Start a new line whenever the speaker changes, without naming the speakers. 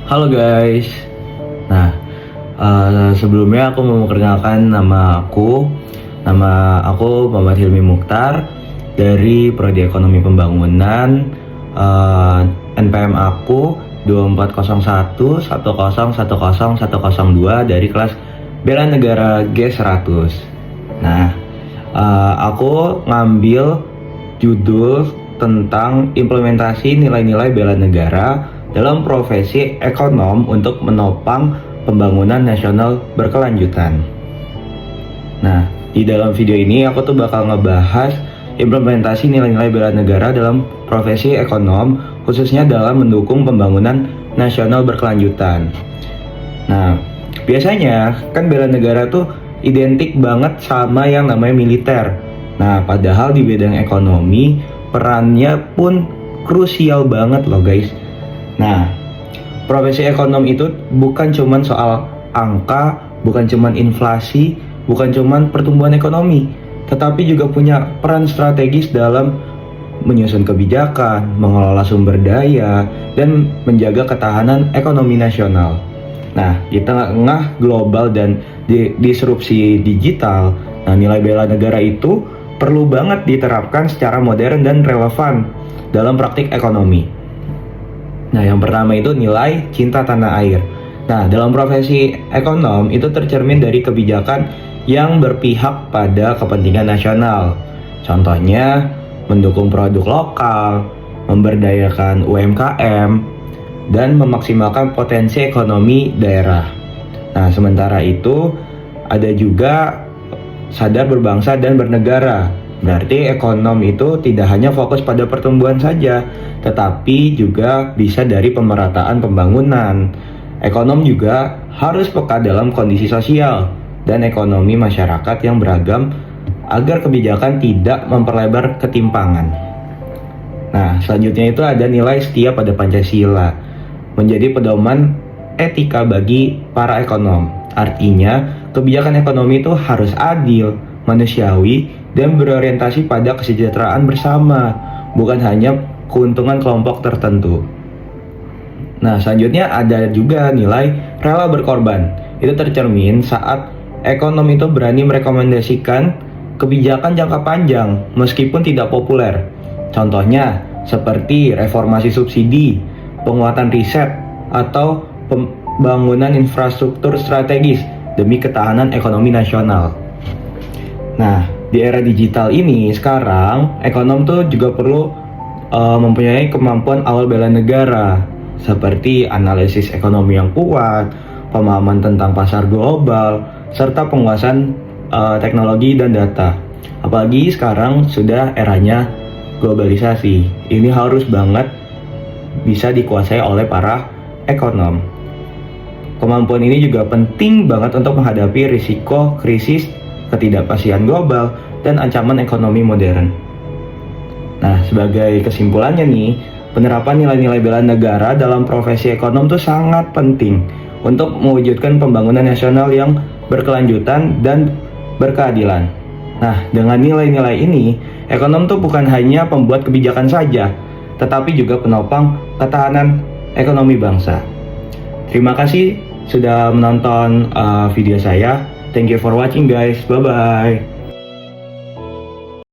Halo guys. Nah, sebelumnya aku mau memperkenalkan nama aku Muhammad Hilmi Mukhtar dari Prodi Ekonomi Pembangunan. NPM aku 2401 10101002 dari kelas Bela Negara G100. Nah, aku ngambil judul tentang implementasi nilai-nilai bela negara dalam profesi ekonom untuk menopang pembangunan nasional berkelanjutan. Nah, di dalam video ini aku tuh bakal ngebahas implementasi nilai-nilai bela negara dalam profesi ekonom, khususnya dalam mendukung pembangunan nasional berkelanjutan. Nah, biasanya kan bela negara tuh identik banget sama yang namanya militer. Nah, padahal di bidang ekonomi perannya pun krusial banget loh guys. Nah, profesi ekonom itu bukan cuman soal angka, bukan cuman inflasi, bukan cuman pertumbuhan ekonomi, tetapi juga punya peran strategis dalam menyusun kebijakan, mengelola sumber daya, dan menjaga ketahanan ekonomi nasional. Nah, di tengah global dan disrupsi digital, nilai bela negara itu perlu banget diterapkan secara modern dan relevan dalam praktik ekonomi. Nah, yang pertama itu nilai cinta tanah air. Nah, dalam profesi ekonom itu tercermin dari kebijakan yang berpihak pada kepentingan nasional. Contohnya, mendukung produk lokal, memberdayakan UMKM, dan memaksimalkan potensi ekonomi daerah. Nah, sementara itu ada juga sadar berbangsa dan bernegara. Berarti ekonom itu tidak hanya fokus pada pertumbuhan saja, tetapi juga bisa dari pemerataan pembangunan. Ekonom juga harus peka dalam kondisi sosial dan ekonomi masyarakat yang beragam agar kebijakan tidak memperlebar ketimpangan. Nah, selanjutnya itu ada nilai setia pada Pancasila, menjadi pedoman etika bagi para ekonom. Artinya, kebijakan ekonomi itu harus adil, manusiawi, dan berorientasi pada kesejahteraan bersama, bukan hanya keuntungan kelompok tertentu. Nah, selanjutnya ada juga nilai rela berkorban. Itu tercermin saat ekonom itu berani merekomendasikan kebijakan jangka panjang meskipun tidak populer. Contohnya seperti reformasi subsidi, penguatan riset, atau pembangunan infrastruktur strategis demi ketahanan ekonomi nasional. Nah, di era digital ini sekarang ekonom tuh juga perlu mempunyai kemampuan awal bela negara seperti analisis ekonomi yang kuat, pemahaman tentang pasar global, serta penguasaan teknologi dan data. Apalagi sekarang sudah eranya globalisasi. Ini harus banget bisa dikuasai oleh para ekonom. Kemampuan ini juga penting banget untuk menghadapi risiko krisis, ketidakpastian global, dan ancaman ekonomi modern. Nah, sebagai kesimpulannya nih, penerapan nilai-nilai bela negara dalam profesi ekonom itu sangat penting untuk mewujudkan pembangunan nasional yang berkelanjutan dan berkeadilan. Nah, dengan nilai-nilai ini, ekonom tuh bukan hanya pembuat kebijakan saja, tetapi juga penopang ketahanan ekonomi bangsa. Terima kasih sudah menonton video saya. Thank you for watching guys. Bye-bye.